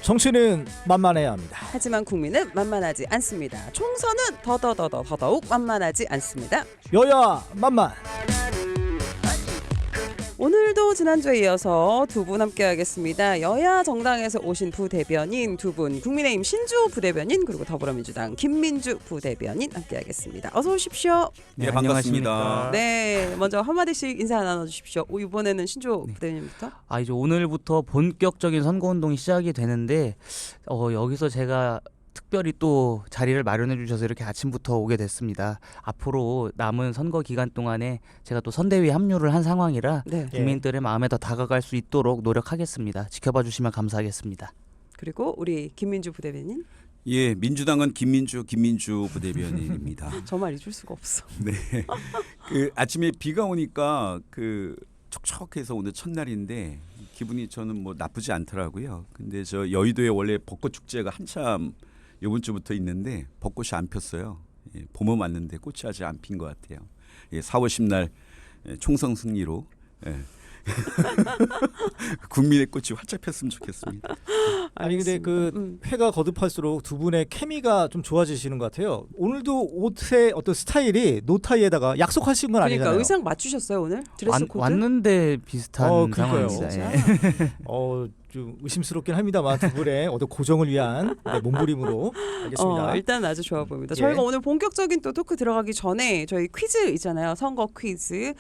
정치는 만만해야 합니다. 하지만 국민은 만만하지 않습니다. 총선은 더더욱 만만하지 않습니다. 여야 만만. 오늘도 지난주에 이어서 두 분 함께하겠습니다. 여야 정당에서 오신 부대변인 두 분, 국민의힘 신주호 부대변인 그리고 더불어민주당 김민주 부대변인 함께하겠습니다. 어서 오십시오. 네, 반갑습니다. 네, 먼저 한마디씩 인사 나눠주십시오. 이번에는 신주호 부대변인부터. 이제 오늘부터 본격적인 선거운동이 시작이 되는데 여기서 제가 특별히 또 자리를 마련해 주셔서 이렇게 아침부터 오게 됐습니다. 앞으로 남은 선거 기간 동안에 제가 또 선대위에 합류를 한 상황이라 네. 국민들의 마음에 더 다가갈 수 있도록 노력하겠습니다. 지켜봐 주시면 감사하겠습니다. 그리고 우리 김민주 부대변인. 예, 민주당은 김민주 부대변인입니다. 저 말 잊을 수가 없어. 네, 그 아침에 비가 오니까 그 촉촉해서 오늘 첫날인데 기분이 저는 뭐 나쁘지 않더라고요. 근데 저 여의도에 원래 벚꽃 축제가 한참 이번 주부터 있는데 벚꽃이 안 폈어요. 예, 봄은 왔는데 꽃이 아직 안 핀 것 같아요. 예, 4월 10날 총선 승리로 예. 국민의 꽃이 활짝 폈으면 좋겠습니다. 아니 근데 그 회가 거듭할수록 두 분의 케미가 좀 좋아지시는 것 같아요. 오늘도 옷의 어떤 스타일이 노타이에다가 약속하신 건 그러니까 아니잖아요. 의상 맞추셨어요 오늘? 드레스 코드? 왔는데 비슷한 그러니까요. 상황입니다. 진짜? 좀 의심스럽긴 합니다만 두 분의 어떤 고정을 위한 몸부림으로 알겠습니다. 일단 아주 좋아 보입니다. 예. 저희가 오늘 본격적인 또 토크 들어가기 전에 저희 퀴즈 있잖아요. 선거 퀴즈.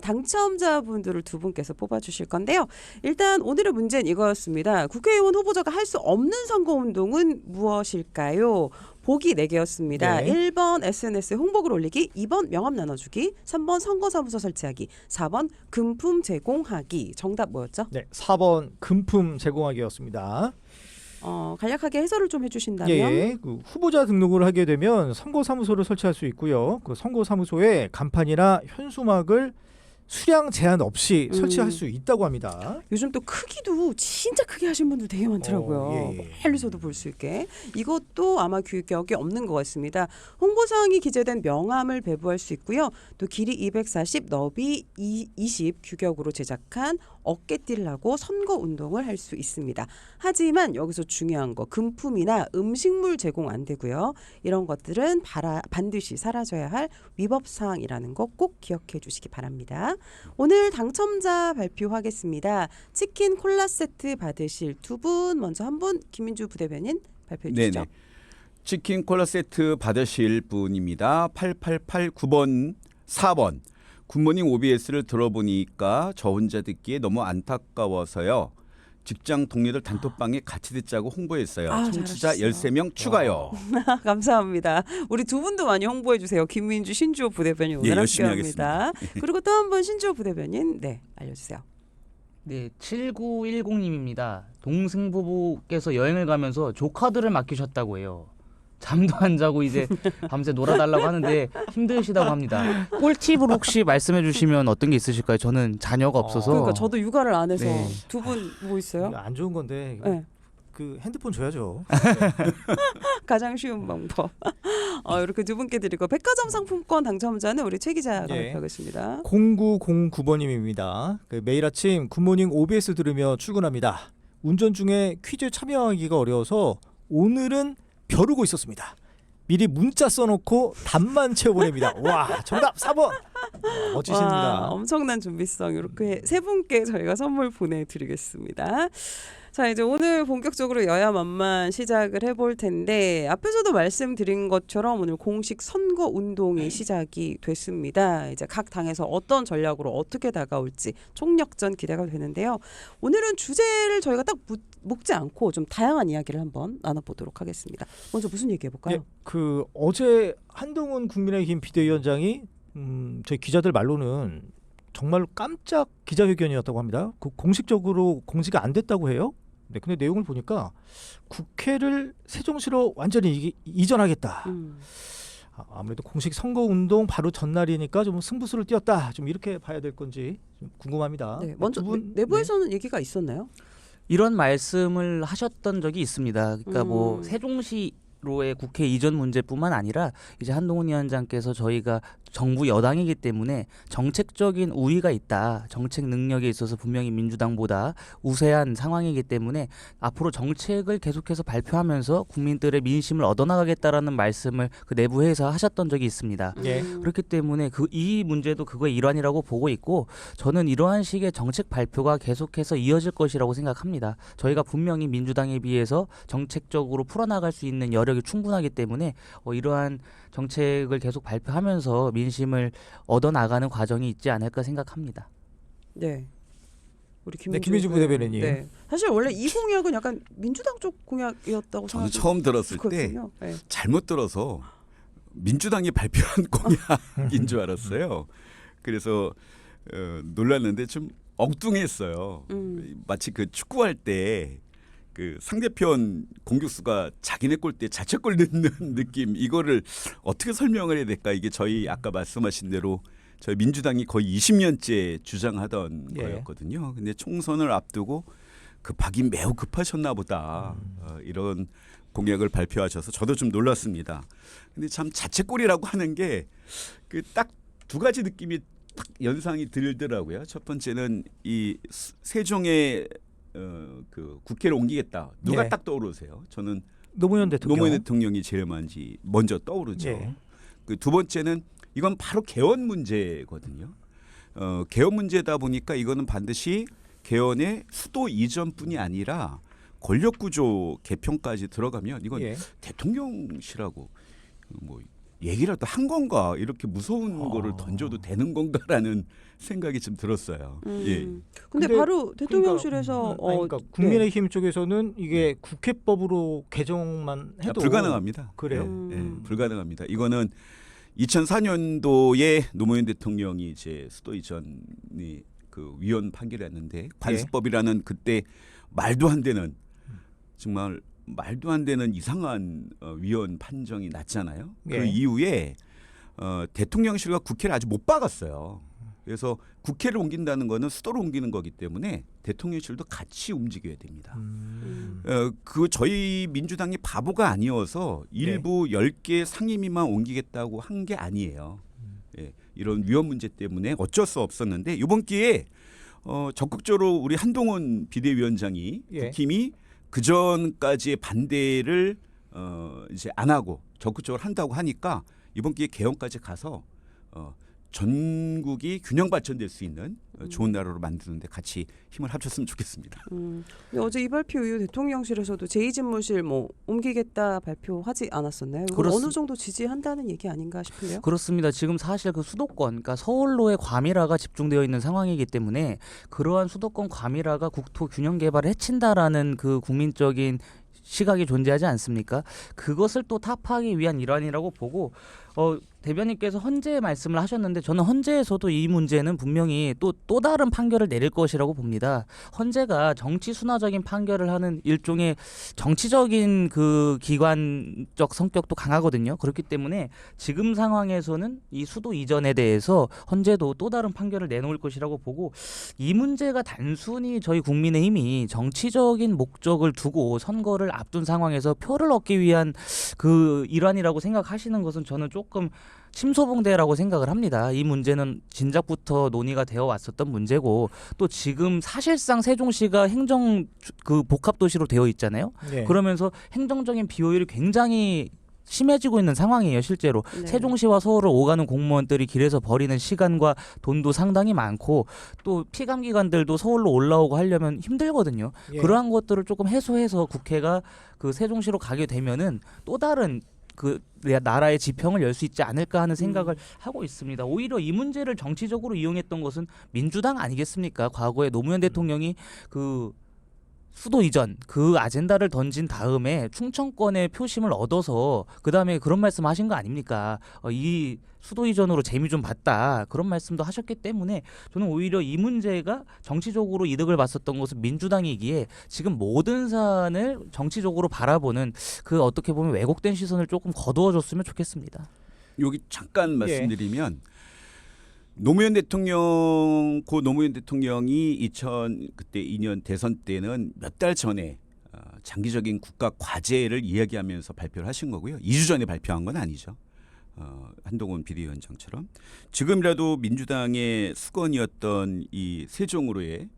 당첨자분들을 두 분께서 뽑아주실 건데요. 일단 오늘의 문제는 이거였습니다. 국회의원 후보자가 할 수 없는 선거운동은 무엇일까요? 보기 4개였습니다. 네. 1번 SNS에 홍보글 올리기, 2번 명함 나눠주기, 3번 선거사무소 설치하기, 4번 금품 제공하기. 정답 뭐였죠? 네, 4번 금품 제공하기였습니다. 간략하게 해설을 좀 해주신다면. 예, 그 후보자 등록을 하게 되면 선거사무소를 설치할 수 있고요. 그 선거사무소에 간판이나 현수막을 수량 제한 없이 설치할 수 있다고 합니다. 요즘 또 크기도 진짜 크게 하신 분들 되게 많더라고요. 예. 멀리서도 볼 수 있게. 이것도 아마 규격이 없는 것 같습니다. 홍보사항이 기재된 명함을 배부할 수 있고요. 또 길이 240, 너비 20 규격으로 제작한 어깨띠를 하고 선거운동을 할 수 있습니다. 하지만 여기서 중요한 거 금품이나 음식물 제공 안 되고요. 이런 것들은 반드시 사라져야 할 위법사항이라는 거 꼭 기억해 주시기 바랍니다. 오늘 당첨자 발표하겠습니다. 치킨 콜라 세트 받으실 두 분, 먼저 한 분 김민주 부대변인 발표해 주시죠. 네네. 치킨 콜라 세트 받으실 분입니다. 8889번 4번. 굿모닝 OBS를 들어보니까 저 혼자 듣기에 너무 안타까워서요. 직장 동료들 단톡방에 같이 듣자고 홍보했어요. 청취자 잘하셨어요. 13명 추가요. 감사합니다. 우리 두 분도 많이 홍보해 주세요. 김민주 신주호 부대변인 오늘 예, 열심히 함께합니다. 그리고 또 한 번 신주호 부대변인 알려주세요. 네, 7910님입니다. 동생 부부께서 여행을 가면서 조카들을 맡기셨다고 해요. 잠도 안 자고 이제 밤새 놀아달라고 하는데 힘드시다고 합니다. 꿀팁을 혹시 말씀해 주시면 어떤 게 있으실까요? 저는 자녀가 없어서. 그러니까 저도 육아를 안 해서 네. 두 분 뭐 있어요? 이거 안 좋은 건데 네. 그 핸드폰 줘야죠. 가장 쉬운 방법. 이렇게 두 분께 드리고 백화점 상품권 당첨자는 우리 최 기자가 예. 발표하겠습니다. 0909번님입니다. 그 매일 아침 굿모닝 OBS 들으며 출근합니다. 운전 중에 퀴즈 참여하기가 어려워서 오늘은 벼르고 있었습니다. 미리 문자 써놓고 답만 채워보냅니다. 와, 정답 4번. 멋지십니다. 와, 엄청난 준비성. 이렇게 세 분께 저희가 선물 보내드리겠습니다. 자, 이제 오늘 본격적으로 여야 만만 시작을 해볼 텐데 앞에서도 말씀드린 것처럼 오늘 공식 선거 운동이 시작이 됐습니다. 이제 각 당에서 어떤 전략으로 어떻게 다가올지 총력전 기대가 되는데요. 오늘은 주제를 저희가 딱 묶지 않고 좀 다양한 이야기를 한번 나눠보도록 하겠습니다. 먼저 무슨 얘기 해볼까요? 예, 그 어제 한동훈 국민의힘 비대위원장이 저희 기자들 말로는 정말 깜짝 기자회견이었다고 합니다. 공식적으로 공지가 안 됐다고 해요. 네, 근데 내용을 보니까 국회를 세종시로 완전히 이전하겠다. 아무래도 공식 선거운동 바로 전날이니까 좀 승부수를 띄웠다. 좀 이렇게 봐야 될 건지 좀 궁금합니다. 네, 먼저 두 분, 내부에서는 얘기가 있었나요? 이런 말씀을 하셨던 적이 있습니다. 그러니까 뭐 세종시로의 국회 이전 문제뿐만 아니라 이제 한동훈 위원장께서 저희가 정부 여당이기 때문에 정책적인 우위가 있다. 정책 능력에 있어서 분명히 민주당보다 우세한 상황이기 때문에 앞으로 정책을 계속해서 발표하면서 국민들의 민심을 얻어나가겠다라는 말씀을 그 내부 회의에서 하셨던 적이 있습니다. 예. 그렇기 때문에 이 문제도 그거의 일환이라고 보고 있고 저는 이러한 식의 정책 발표가 계속해서 이어질 것이라고 생각합니다. 저희가 분명히 민주당에 비해서 정책적으로 풀어나갈 수 있는 여력이 충분하기 때문에 이러한 정책을 계속 발표하면서 민심을 얻어나가는 과정이 있지 않을까 생각합니다. 네. 우리 네, 김민주 부대변인님. 네. 사실 원래 이 공약은 약간 민주당 쪽 공약이었다고 저는 생각이 처음 들었을 때 그렇군요. 네. 잘못 들어서 민주당이 발표한 공약인 줄 알았어요. 그래서 놀랐는데 좀 엉뚱했어요. 마치 그 축구할 때 그 상대편 공격수가 자기네 골대 자책골 넣는 느낌, 이거를 어떻게 설명을 해야 될까? 이게 저희 아까 말씀하신 대로 저희 민주당이 거의 20년째 주장하던 예. 거였거든요. 근데 총선을 앞두고 급하긴 매우 급하셨나 보다. 이런 공약을 발표하셔서 저도 좀 놀랐습니다. 근데 참 자책골이라고 하는 게 그 딱 두 가지 느낌이 딱 연상이 들더라고요. 첫 번째는 이 세종의 그 국회를 옮기겠다. 누가 예. 딱 떠오르세요? 저는 노무현 대통령. 노무현 대통령이 제일 먼저 떠오르죠. 예. 그 두 번째는 이건 바로 개헌 문제거든요. 개헌 문제다 보니까 이거는 반드시 개헌의 수도 이전뿐이 아니라 권력구조 개편까지 들어가면 이건 예. 대통령실하고 뭐 얘기라도 한 건가, 이렇게 무서운 거를 던져도 되는 건가라는 생각이 좀 들었어요. 예. 근데 바로 대통령실에서 그러니까 국민의힘 쪽에서는 이게 국회법으로 개정만 해도 불가능합니다. 그래요? 예, 불가능합니다. 이거는 2004년도에 노무현 대통령이 이제 수도 이전이 그 위헌 판결을 했는데 관습법이라는 그때 말도 안 되는, 정말 말도 안 되는 이상한 위헌 판정이 났잖아요. 예. 그 이후에 대통령실과 국회를 아주 못 박았어요. 그래서 국회를 옮긴다는 거는 수도를 옮기는 거기 때문에 대통령실도 같이 움직여야 됩니다. 그 저희 민주당이 바보가 아니어서 일부 10개 상임위만 옮기겠다고 한 게 아니에요. 예, 이런 위헌 문제 때문에 어쩔 수 없었는데 이번 기회에 적극적으로 우리 한동훈 비대위원장이 예. 국힘이 그 전까지의 반대를 이제 안 하고 적극적으로 한다고 하니까 이번 기회에 개헌까지 가서 전국이 균형 발전될 수 있는 좋은 나라로 만드는데 같이 힘을 합쳤으면 좋겠습니다. 근데 어제 이 발표 이후 대통령실에서도 제2집무실 뭐 옮기겠다 발표하지 않았었나요? 이건 어느 정도 지지한다는 얘기 아닌가 싶은데요. 그렇습니다. 지금 사실 그 수도권, 그러니까 서울로의 과밀화가 집중되어 있는 상황이기 때문에 그러한 수도권 과밀화가 국토 균형 개발을 해친다라는 그 국민적인 시각이 존재하지 않습니까? 그것을 또 타파하기 위한 일환이라고 보고 대변인께서 헌재 말씀을 하셨는데 저는 헌재에서도 이 문제는 분명히 또 다른 판결을 내릴 것이라고 봅니다. 헌재가 정치 순화적인 판결을 하는 일종의 정치적인 그 기관적 성격도 강하거든요. 그렇기 때문에 지금 상황에서는 이 수도 이전에 대해서 헌재도 또 다른 판결을 내놓을 것이라고 보고, 이 문제가 단순히 저희 국민의힘이 정치적인 목적을 두고 선거를 앞둔 상황에서 표를 얻기 위한 그 일환이라고 생각하시는 것은 저는 조금 침소봉대라고 생각을 합니다. 이 문제는 진작부터 논의가 되어 왔었던 문제고, 또 지금 사실상 세종시가 행정 그 복합 도시로 되어 있잖아요. 예. 그러면서 행정적인 비효율이 굉장히 심해지고 있는 상황이에요. 실제로 네. 세종시와 서울을 오가는 공무원들이 길에서 버리는 시간과 돈도 상당히 많고, 또 피감기관들도 서울로 올라오고 하려면 힘들거든요. 예. 그러한 것들을 조금 해소해서 국회가 그 세종시로 가게 되면은 또 다른 그 나라의 지평을 열 수 있지 않을까 하는 생각을 하고 있습니다. 오히려 이 문제를 정치적으로 이용했던 것은 민주당 아니겠습니까? 과거에 노무현 대통령이 그 수도 이전 그 아젠다를 던진 다음에 충청권의 표심을 얻어서 그 다음에 그런 말씀하신 거 아닙니까? 이 수도 이전으로 재미 좀 봤다, 그런 말씀도 하셨기 때문에 저는 오히려 이 문제가 정치적으로 이득을 봤었던 것은 민주당이기에 지금 모든 사안을 정치적으로 바라보는 그 어떻게 보면 왜곡된 시선을 조금 거두어줬으면 좋겠습니다. 여기 잠깐 말씀드리면 노무현 대통령이 2년 대선 때는 몇 달 전에 장기적인 국가 과제를 이야기하면서 발표를 하신 거고요. 2주 전에 발표한 건 아니죠. 한동훈 비대위원장처럼 지금이라도 민주당의 수건이었던 이 세종으로의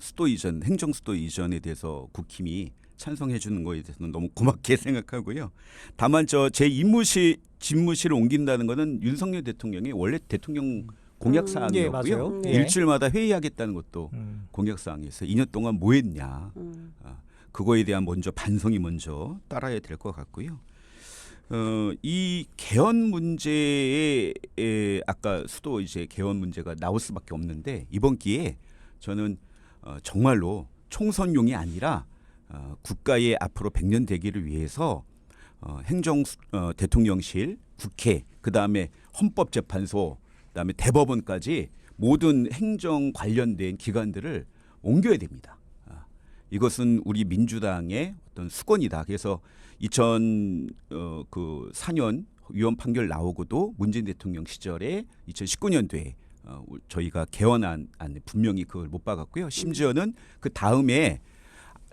수도 이전, 행정 수도 이전에 대해서 국힘이 찬성해 주는 거에 대해서는 너무 고맙게 생각하고요. 다만 제 집무실을 옮긴다는 거는 윤석열 대통령이 원래 대통령 공약 예, 사항이었고요. 맞아요. 네. 일주일마다 회의하겠다는 것도 음. 공약 사항이었어요. 2년 동안 뭐 했냐. 그거에 대한 먼저 반성이 먼저 따라야 될 것 같고요. 이 개헌 문제에 아까 수도 이제 개헌 문제가 나올 수밖에 없는데 이번 기회에 저는 정말로 총선용이 아니라 국가의 앞으로 100년 되기를 위해서 대통령실, 국회, 그다음에 헌법재판소, 그다음에 대법원까지 모든 행정 관련된 기관들을 옮겨야 됩니다. 이것은 우리 민주당의 어떤 수건이다. 그래서 2004년 위헌 판결 나오고도 문재인 대통령 시절에 2019년도에 저희가 개헌안 분명히 그걸 못 박았고요. 심지어는 그 다음에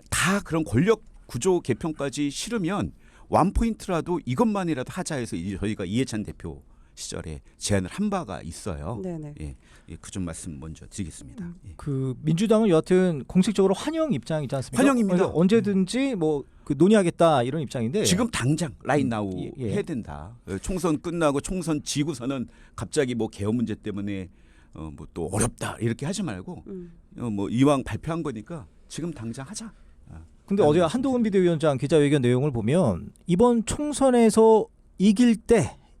다 그런 권력 구조 개편까지 싫으면 원포인트라도 이것만이라도 하자 해서 저희가 이해찬 대표 시절에 제안을 한 바가 있어요. 네네. 예, 그 좀 말씀 먼저 드리겠습니다. 예. 그 민주당은 여하튼 공식적으로 환영 입장이지 않습니까? 환영입니다. 그래서 언제든지 뭐 그 논의하겠다 이런 입장인데 지금 당장 라인 나우 예. 해야 된다. 총선 끝나고 총선 지고서는 갑자기 뭐 개헌 문제 때문에 뭐 또 어렵다 이렇게 하지 말고 뭐 이왕 발표한 거니까 지금 당장 하자. 근데 어제 한동훈 비대위원장 기자회견 내용을 보면 이번 총선에서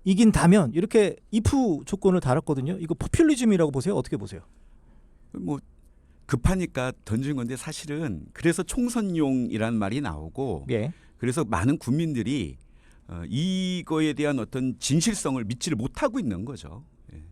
이긴다면 이렇게 if 조건을 달았거든요. 이거 포퓰리즘이라고 보세요? 어떻게 보세요? 뭐 급하니까 던진 건데 사실은 그래서 총선용이라는 말이 나오고 예. 그래서 많은 국민들이 이거에 대한 어떤 진실성을 믿지를 못하고 있는 거죠. 예.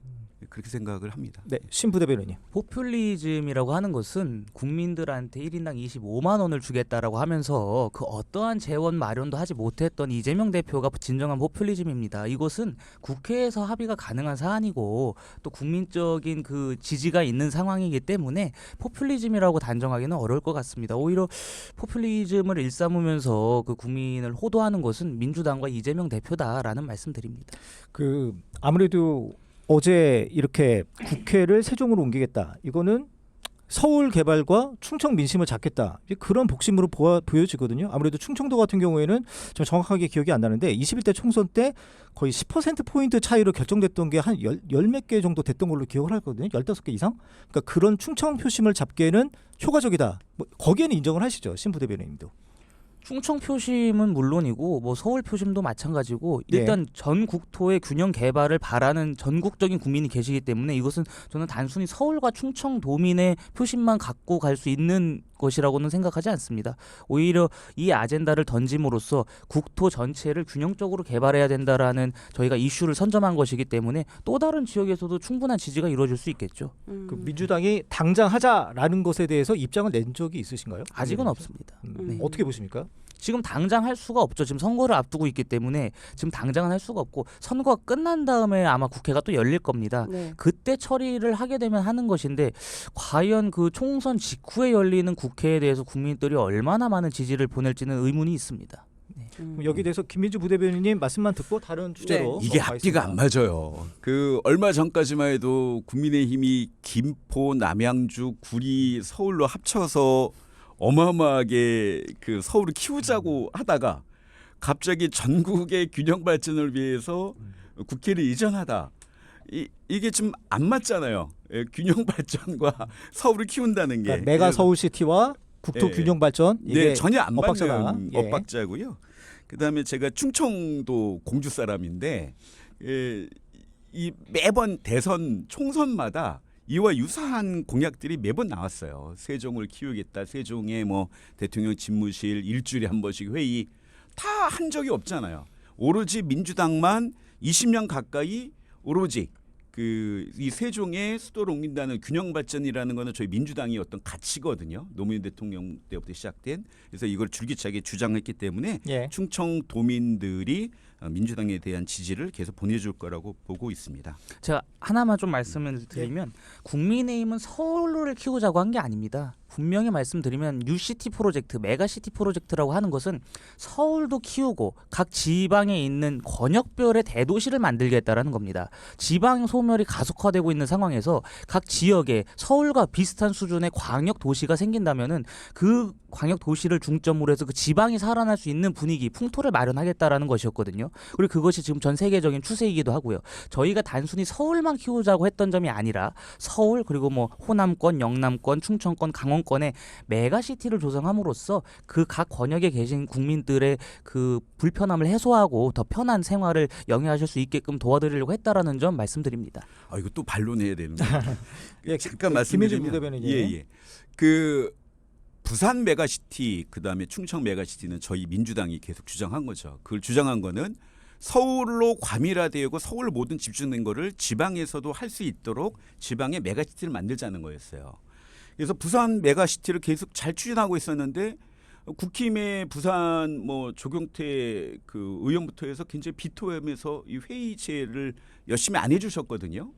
그렇게 생각을 합니다. 네, 신부대변인님. 포퓰리즘이라고 하는 것은 국민들한테 1인당 25만 원을 주겠다라고 하면서 그 어떠한 재원 마련도 하지 못했던 이재명 대표가 진정한 포퓰리즘입니다. 이것은 국회에서 합의가 가능한 사안이고 또 국민적인 그 지지가 있는 상황이기 때문에 포퓰리즘이라고 단정하기는 어려울 것 같습니다. 오히려 포퓰리즘을 일삼으면서 그 국민을 호도하는 것은 민주당과 이재명 대표다라는 말씀드립니다. 그 아무래도 어제 이렇게 국회를 세종으로 옮기겠다. 이거는 서울 개발과 충청 민심을 잡겠다. 그런 복심으로 보여지거든요. 아무래도 충청도 같은 경우에는 좀 정확하게 기억이 안 나는데 21대 총선 때 거의 10%포인트 차이로 결정됐던 게 한 열 몇 개 정도 됐던 걸로 기억을 하거든요. 15개 이상. 그러니까 그런 충청 표심을 잡기에는 효과적이다. 뭐 거기에는 인정을 하시죠. 신 부대변인님도. 충청 표심은 물론이고 뭐 서울 표심도 마찬가지고 일단 전 국토의 균형 개발을 바라는 전국적인 국민이 계시기 때문에 이것은 저는 단순히 서울과 충청 도민의 표심만 갖고 갈 수 있는 것이라고는 생각하지 않습니다. 오히려 이 아젠다를 던짐으로써 국토 전체를 균형적으로 개발해야 된다라는 저희가 이슈를 선점한 것이기 때문에 또 다른 지역에서도 충분한 지지가 이루어질 수 있겠죠. 그 민주당이 당장 하자라는 것에 대해서 입장을 낸 적이 있으신가요? 아직은 없습니다. 네. 어떻게 보십니까? 지금 당장 할 수가 없죠. 지금 선거를 앞두고 있기 때문에 지금 당장은 할 수가 없고 선거가 끝난 다음에 아마 국회가 또 열릴 겁니다. 네. 그때 처리를 하게 되면 하는 것인데 과연 그 총선 직후에 열리는 국회에 대해서 국민들이 얼마나 많은 지지를 보낼지는 의문이 있습니다. 그럼 여기에 대해서 김민주 부대변인님 말씀만 듣고 다른 주제로 이게 앞뒤가 안 맞아요. 그 얼마 전까지만 해도 국민의힘이 김포, 남양주, 구리, 서울로 합쳐서 어마어마하게 그 서울을 키우자고 하다가 갑자기 전국의 균형 발전을 위해서 국회를 이전하다. 이게 좀 안 맞잖아요. 균형 발전과 서울을 키운다는 게. 그러니까 메가 서울시티와 국토 예. 균형 발전 이게 네, 전혀 안 엇박자다. 맞는 예. 엇박자고요. 그다음에 제가 충청도 공주 사람인데 이 매번 대선 총선마다 이와 유사한 공약들이 매번 나왔어요. 세종을 키우겠다. 세종에 뭐 대통령 집무실 일주일에 한 번씩 회의 다 한 적이 없잖아요. 오로지 민주당만 20년 가까이 오로지 이 세종의 수도를 옮긴다는 균형 발전이라는 거는 저희 민주당의 어떤 가치거든요. 노무현 대통령 때부터 시작된. 그래서 이걸 줄기차게 주장했기 때문에 예. 충청 도민들이 민주당에 대한 지지를 계속 보내줄 거라고 보고 있습니다. 제가 하나만 좀 말씀을 드리면 국민의힘은 서울을 키우자고 한 게 아닙니다. 분명히 말씀드리면 뉴시티 프로젝트, 메가시티 프로젝트라고 하는 것은 서울도 키우고 각 지방에 있는 권역별의 대도시를 만들겠다라는 겁니다. 지방 소멸이 가속화되고 있는 상황에서 각 지역에 서울과 비슷한 수준의 광역 도시가 생긴다면은 그 광역 도시를 중점으로 해서 그 지방이 살아날 수 있는 분위기, 풍토를 마련하겠다라는 것이었거든요. 그리고 그것이 지금 전 세계적인 추세이기도 하고요. 저희가 단순히 서울만 키우자고 했던 점이 아니라 서울 그리고 뭐 호남권, 영남권, 충청권, 강원권에 메가시티를 조성함으로써 그 각 권역에 계신 국민들의 그 불편함을 해소하고 더 편한 생활을 영위하실 수 있게끔 도와드리려고 했다라는 점 말씀드립니다. 아 이거 또 반론해야 되는 거예요. 예, 잠깐 김혜진 말씀드리면 부대변인님. 예. 그 부산 메가시티 그다음에 충청 메가시티는 저희 민주당이 계속 주장한 거죠. 그걸 주장한 거는 서울로 과밀화되고 서울 모든 집중된 거를 지방에서도 할 수 있도록 지방의 메가시티를 만들자는 거였어요. 그래서 부산 메가시티를 계속 잘 추진하고 있었는데 국힘의 부산 뭐 조경태 그 의원부터 해서 굉장히 비토하면서 이 회의체를 열심히 안 해주셨거든요.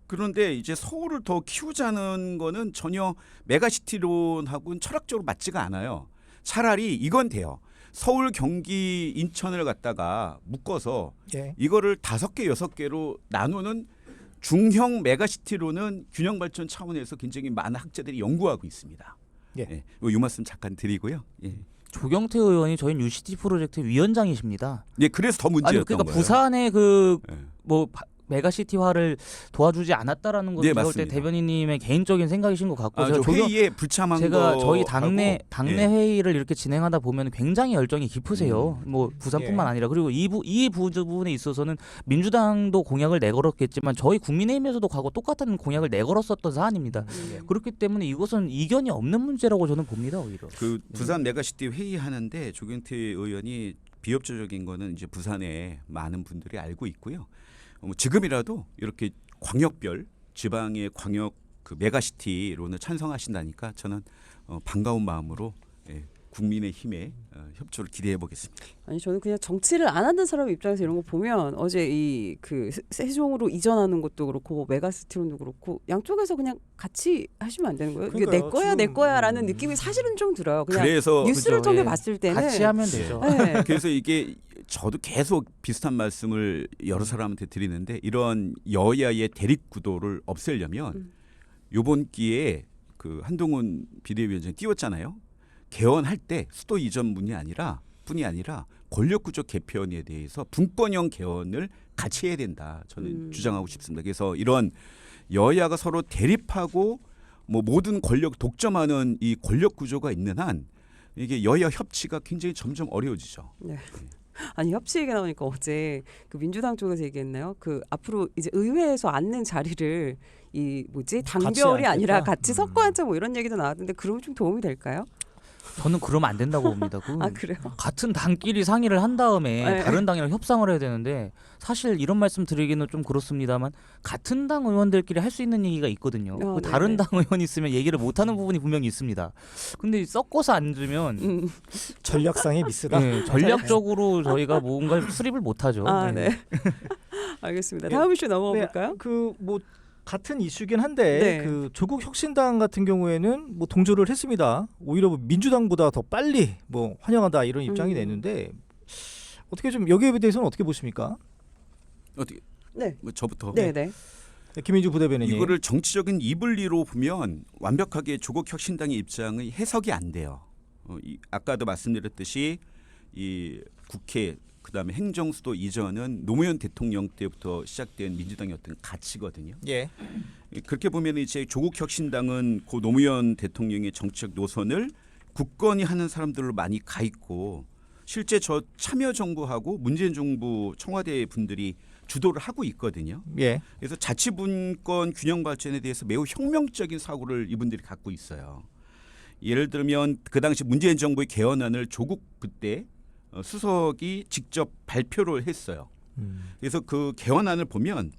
그런데 이제 서울을 더 키우자는 거는 전혀 메가시티론하고는 철학적으로 맞지가 않아요. 차라리 이건 돼요. 서울, 경기, 인천을 갖다가 묶어서 예. 이거를 5개, 6개로 나누는 중형 메가시티로는 균형 발전 차원에서 굉장히 많은 학자들이 연구하고 있습니다. 예. 이 말씀 잠깐 드리고요. 예. 조경태 의원이 저희 뉴시티 프로젝트 위원장이십니다. 예, 그래서 더 문제였던 아니 그러니까 거예요. 부산의 그 예. 뭐 메가시티화를 도와주지 않았다라는 것은 네, 제가 볼 때 맞습니다. 대변인님의 개인적인 생각이신 것 같고 저 제가 회의에 불참한 제가 거 저희 당내 회의를 이렇게 진행하다 보면 굉장히 열정이 깊으세요. 뭐 부산뿐만 예. 아니라 그리고 이 부분에 있어서는 민주당도 공약을 내걸었겠지만 저희 국민의힘에서도 과거 똑같은 공약을 내걸었었던 사안입니다. 그렇기 때문에 이것은 이견이 없는 문제라고 저는 봅니다. 오히려. 그 부산 메가시티 회의하는데 조경태 의원이 비협조적인 거는 이제 부산에 많은 분들이 알고 있고요. 지금이라도 이렇게 광역별 지방의 광역 그 메가시티로는 찬성하신다니까 저는 반가운 마음으로 국민의힘의 협조를 기대해 보겠습니다. 아니 저는 그냥 정치를 안 하는 사람 입장에서 이런 거 보면 어제 이 그 세종으로 이전하는 것도 그렇고 메가시티론도 그렇고 양쪽에서 그냥 같이 하시면 안 되는 거예요. 이게 내 그러니까요. 거야 지금, 내 거야라는 느낌이 사실은 좀 들어요. 그냥 그래서 뉴스를 그죠, 통해 예. 봤을 때는 같이 하면 되죠. 네. 그래서 이게 저도 계속 비슷한 말씀을 여러 사람한테 드리는데 이런 여야의 대립 구도를 없애려면 이번 기회에 그 한동훈 비대위원장이 띄웠잖아요. 개헌할 때 수도 이전뿐이 아니라 권력구조 개편에 대해서 분권형 개헌을 같이 해야 된다. 저는 주장하고 싶습니다. 그래서 이런 여야가 서로 대립하고 뭐 모든 권력 독점하는 이 권력구조가 있는 한 이게 여야 협치가 굉장히 점점 어려워지죠. 네. 아니 협치 얘기 나오니까 어제 그 민주당 쪽에서 얘기했나요? 그 앞으로 이제 의회에서 앉는 자리를 이 뭐지 당별이 아니라 앉겠다? 같이 섞어 앉자 뭐 이런 얘기도 나왔는데 그러면 좀 도움이 될까요? 저는 그러면 안 된다고 봅니다. 아 그래요? 같은 당끼리 상의를 한 다음에 네. 다른 당이랑 협상을 해야 되는데 사실 이런 말씀 드리기는 좀 그렇습니다만 같은 당 의원들끼리 할 수 있는 얘기가 있거든요. 그 다른 네네. 당 의원이 있으면 얘기를 못하는 부분이 분명히 있습니다. 근데 섞어서 앉으면 전략상의 미스다. 네, 전략적으로 저희가 뭔가 수립을 못하죠. 아 네. 알겠습니다. 다음 이슈 넘어가 볼까요? 그 뭐 같은 이슈긴 한데 네. 그 조국 혁신당 같은 경우에는 뭐 동조를 했습니다. 오히려 뭐 민주당보다 더 빨리 뭐 환영한다 이런 입장이 냈는데 어떻게 좀 여기에 대해서는 어떻게 보십니까? 어떻게 네. 뭐 저부터 네네. 김민주 부대변인님. 이거를 정치적인 이불리로 보면 완벽하게 조국 혁신당의 입장의 해석이 안 돼요. 아까도 말씀드렸듯이 이 국회 그다음에 행정수도 이전은 노무현 대통령 때부터 시작된 민주당의 어떤 가치거든요. 예. 그렇게 보면 이제 조국 혁신당은 고 노무현 대통령의 정치적 노선을 굳건히 하는 사람들로 많이 가 있고 실제 저 참여정부하고 문재인 정부 청와대 분들이 주도를 하고 있거든요. 예. 그래서 자치분권 균형 발전에 대해서 매우 혁명적인 사고를 이분들이 갖고 있어요. 예를 들면 그 당시 문재인 정부의 개헌안을 조국 그때 수석이 직접 발표를 했어요. 그래서 그 개헌안을 보면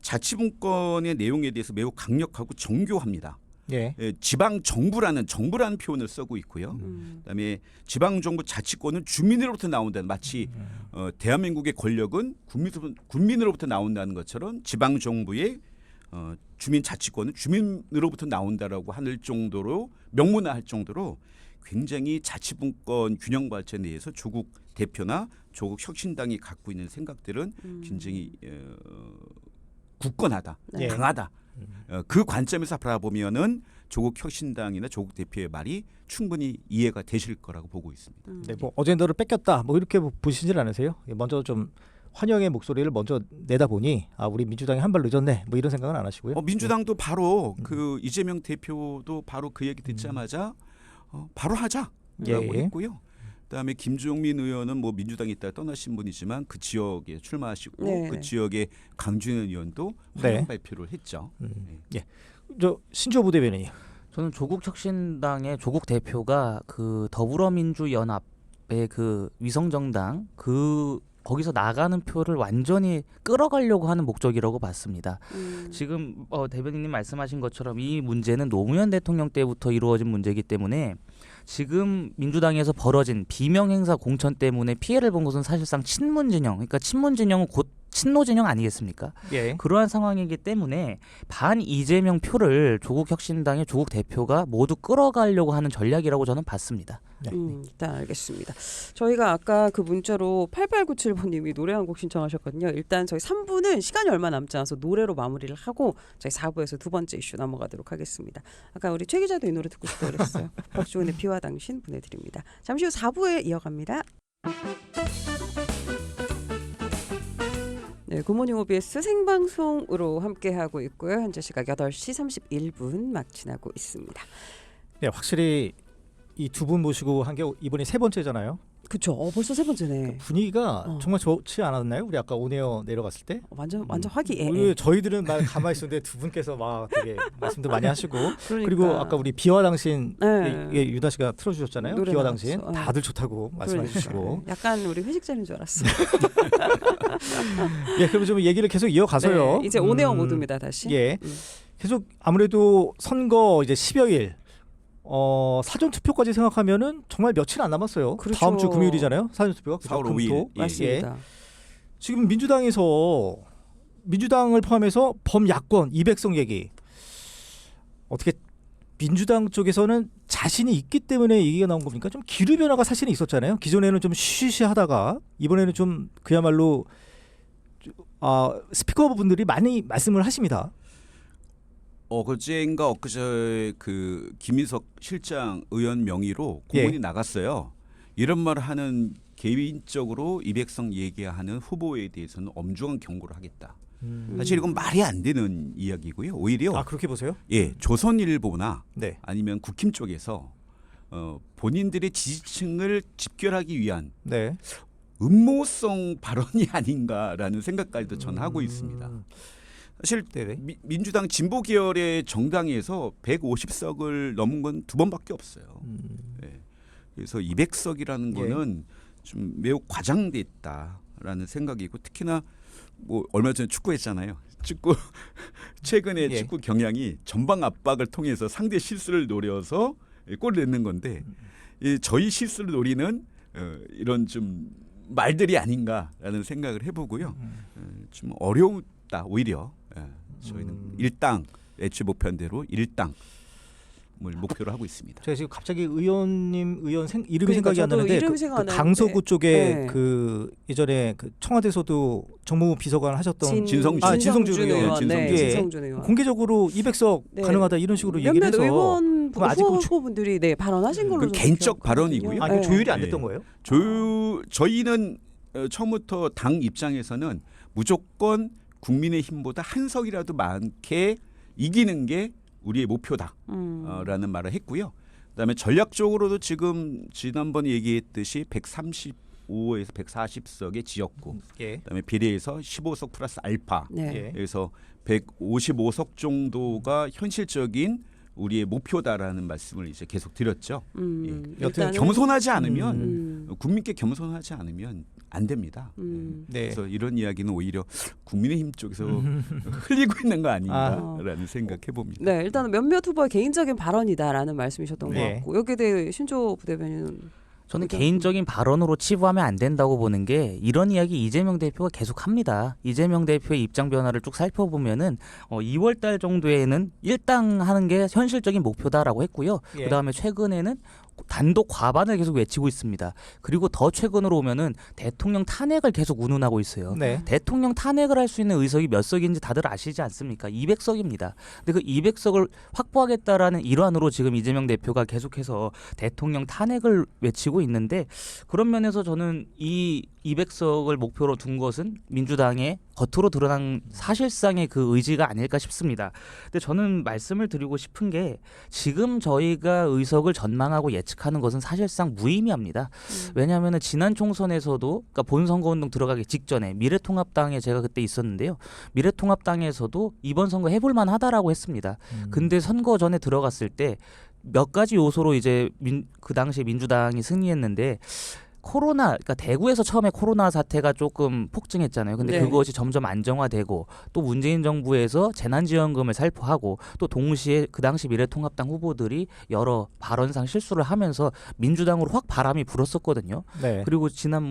자치분권의 내용에 대해서 매우 강력하고 정교합니다. 예. 지방 정부라는 표현을 쓰고 있고요. 그다음에 지방 정부 자치권은 주민으로부터 나온다는 마치 대한민국의 권력은 국민으로부터 나온다는 것처럼 지방 정부의 주민 자치권은 주민으로부터 나온다라고 할 정도로 명문화할 정도로 굉장히 자치분권 균형 발전에 대해서 조국 대표나 조국 혁신당이 갖고 있는 생각들은 굉장히 굳건하다, 네. 강하다. 그 관점에서 바라보면은 조국 혁신당이나 조국 대표의 말이 충분히 이해가 되실 거라고 보고 있습니다. 네, 뭐 어젠더를 뺏겼다 뭐 이렇게 보시질 않으세요? 먼저 좀 환영의 목소리를 먼저 내다 보니 우리 민주당이 한 발 늦었네 뭐 이런 생각은 안 하시고요. 민주당도 바로 그 이재명 대표도 바로 그 얘기 듣자마자 바로 하자라고 예. 했고요. 그다음에 김종민 의원은 뭐 민주당에 있다 떠나신 분이지만 그 지역에 출마하시고 네. 그 지역의 강준현 의원도 네. 환영 발표를 했죠. 예. 저 신조 부대변인이 저는 조국 혁신당의 조국 대표가 그 더불어민주연합의 그 위성정당 거기서 나가는 표를 완전히 끌어가려고 하는 목적이라고 봤습니다. 지금 대변인님 말씀하신 것처럼 이 문제는 노무현 대통령 때부터 이루어진 문제이기 때문에 지금 민주당에서 벌어진 비명행사 공천 때문에 피해를 본 것은 사실상 친문진영, 그러니까 친문진영은 곧 친노진영 아니겠습니까? 예. 그러한 상황이기 때문에 반 이재명 표를 조국 혁신당의 조국 대표가 모두 끌어가려고 하는 전략이라고 저는 봤습니다. 네. 일단 알겠습니다. 저희가 아까 그 문자로 8897번님이 노래 한 곡 신청하셨거든요. 일단 저희 3부는 시간이 얼마 남지 않아서 노래로 마무리를 하고 저희 4부에서 두 번째 이슈 넘어가도록 하겠습니다. 아까 우리 최 기자도 이 노래 듣고 싶다고 그랬어요. 박주훈의 비와 당신 보내드립니다. 잠시 후 4부에 이어갑니다. 네, 굿모닝 OBS 생방송으로 함께하고 있고요. 현재 시각 8시 31분 막 지나고 있습니다. 네, 확실히 이 두 분 모시고 한 게 이번이 세 번째잖아요. 그렇죠. 벌써 세 번째네. 분위기가 정말 좋지 않았나요? 우리 아까 온에어 내려갔을 때. 완전 화기애애. 왜 저희들은 막 가만히 있었는데 두 분께서 막 되게 말씀도 많이 하시고 그러니까. 그리고 아까 우리 비와 당신 네. 유다 씨가 틀어주셨잖아요. 노래 비와 나왔어. 당신 네. 다들 좋다고 말씀해 주시고. 약간 우리 회식 자리인 줄 알았어. 예, 그럼 좀 얘기를 계속 이어가서요. 네, 이제 온에어 모드입니다 다시. 예, 계속 아무래도 선거 이제 10여일. 사전 투표까지 생각하면은 정말 며칠 안 남았어요. 그렇죠. 다음 주 금요일이잖아요. 사전 투표가 4월 금토. 5일. 예. 맞습니다. 지금 민주당을 포함해서 범야권 200석 얘기 어떻게 민주당 쪽에서는 자신이 있기 때문에 얘기가 나온 겁니까? 좀 기류 변화가 사실은 있었잖아요. 기존에는 좀 쉬쉬하다가 이번에는 좀 그야말로 스피커 분들이 많이 말씀을 하십니다. 어제인가 엊그제 그 김인석 실장 의원 명의로 공문이 나갔어요. 이런 말을 하는 개인적으로 200석 얘기하는 후보에 대해서는 엄중한 경고를 하겠다. 사실 이건 말이 안 되는 이야기고요. 오히려 그렇게 보세요? 예, 조선일보나 네. 아니면 국힘 쪽에서 본인들의 지지층을 집결하기 위한 네. 음모성 발언이 아닌가라는 생각까지도 저는 하고 있습니다. 사실 민주당 진보 계열의 정당에서 150석을 넘은 건 두 번밖에 없어요. 네. 그래서 200석이라는 거는 좀 매우 과장됐다라는 생각이고 특히나 뭐 얼마 전에 축구했잖아요. 축구 최근에 축구 경향이 전방 압박을 통해서 상대 실수를 노려서 골을 넣는 건데 저희 실수를 노리는 이런 좀 말들이 아닌가라는 생각을 해보고요. 좀 어려웠다 오히려. 저희는 일당 애초에 목표한 대로 일당을 목표로 하고 있습니다. 제가 지금 갑자기 의원님 이름이 그러니까 생각이 안 나는데 이름이 생각 안 나는데. 강서구 쪽에 네. 그 예전에 그 청와대에서도 정무부 비서관 하셨던 진성준 의원. 네, 예. 진성준 의원. 공개적으로 200석 네. 가능하다 이런 식으로 얘기를 몇몇 해서 의원 그럼 아직 후보분들이 발언하신 걸로 그 개인적 발언이고요. 그 조율이 안 됐던 거예요? 저희는 처음부터 당 입장에서는 무조건 국민의힘보다 한 석이라도 많게 이기는 게 우리의 목표다라는 말을 했고요. 그다음에 전략적으로도 지금 지난번에 얘기했듯이 135에서 140석의 지역구, 그다음에 비례에서 15석 플러스 알파, 그래서 155석 정도가 현실적인 우리의 목표다라는 말씀을 이제 계속 드렸죠. 여튼 겸손하지 않으면 국민께 겸손하지 않으면 안 됩니다. 네. 그래서 이런 이야기는 오히려 국민의힘 쪽에서 흘리고 있는 거 아닌가라는 생각해 봅니다. 네, 일단은 몇몇 후보의 개인적인 발언이다라는 말씀이셨던 네. 것 같고 여기에 대해 신조 부대변인은 저는 의견? 개인적인 발언으로 치부하면 안 된다고 보는 게 이런 이야기 이재명 대표가 계속합니다. 이재명 대표의 입장 변화를 쭉 살펴보면은 2월 달 정도에는 일당하는 게 현실적인 목표다라고 했고요. 예. 그다음에 최근에는 단독 과반을 계속 외치고 있습니다. 그리고 더 최근으로 오면은 대통령 탄핵을 계속 운운하고 있어요. 네. 대통령 탄핵을 할 수 있는 의석이 몇 석인지 다들 아시지 않습니까? 200석입니다. 근데 그 200석을 확보하겠다라는 일환으로 지금 이재명 대표가 계속해서 대통령 탄핵을 외치고 있는데 그런 면에서 저는 이 200석을 목표로 둔 것은 민주당의 겉으로 드러난 사실상의 그 의지가 아닐까 싶습니다. 근데 저는 말씀을 드리고 싶은 게 지금 저희가 의석을 전망하고 예측하는 것은 사실상 무의미합니다. 왜냐하면 지난 총선에서도 그러니까 본선거운동 들어가기 직전에 미래통합당에 제가 그때 있었는데요. 미래통합당에서도 이번 선거 해볼 만하다라고 했습니다. 근데 선거 전에 들어갔을 때 몇 가지 요소로 이제 그 당시 민주당이 승리했는데 그러니까 대구에서 처음에 코로나 사태가 조금 폭증했잖아요. 근데 네. 그것이 점점 안정화되고 또 문재인 정부에서 재난지원금을 살포하고 또 동시에 그 당시 미래통합당 후보들이 여러 발언상 실수를 하면서 민주당으로 확 바람이 불었었거든요. 네. 그리고 지난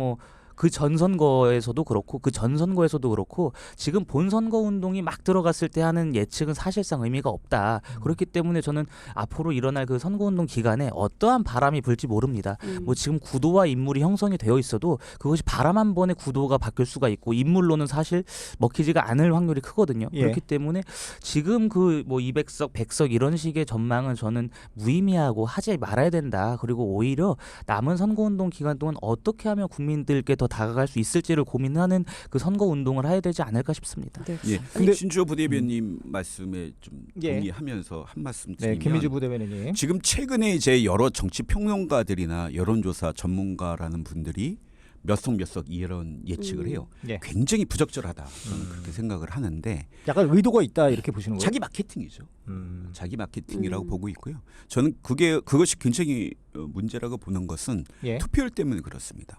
그 전선거에서도 그렇고 그 전선거에서도 그렇고 지금 본선거 운동이 막 들어갔을 때 하는 예측은 사실상 의미가 없다. 그렇기 때문에 저는 앞으로 일어날 그 선거운동 기간에 어떠한 바람이 불지 모릅니다. 지금 구도와 인물이 형성이 되어 있어도 그것이 바람 한 번에 구도가 바뀔 수가 있고 인물로는 사실 먹히지가 않을 확률이 크거든요. 예. 그렇기 때문에 지금 그 200석, 100석 이런 식의 전망은 저는 무의미하고 하지 말아야 된다. 그리고 오히려 남은 선거운동 기간 동안 어떻게 하면 국민들께 더 다가갈 수 있을지를 고민하는 그 선거 운동을 해야 되지 않을까 싶습니다. 네. 예. 근데- 신주호 부대변인 말씀에 좀 예. 동의하면서 한 말씀 네. 드리면 김민주 부대변인님. 지금 최근에 이제 여러 정치 평론가들이나 여론조사 전문가라는 분들이 몇 석 이런 예측을 해요. 예. 굉장히 부적절하다. 저는 그렇게 생각을 하는데 약간 의도가 있다 이렇게 보시는 거예요? 자기 마케팅이죠. 음. 자기 마케팅이라고 보고 있고요. 저는 그것이 굉장히 문제라고 보는 것은 예. 투표율 때문에 그렇습니다.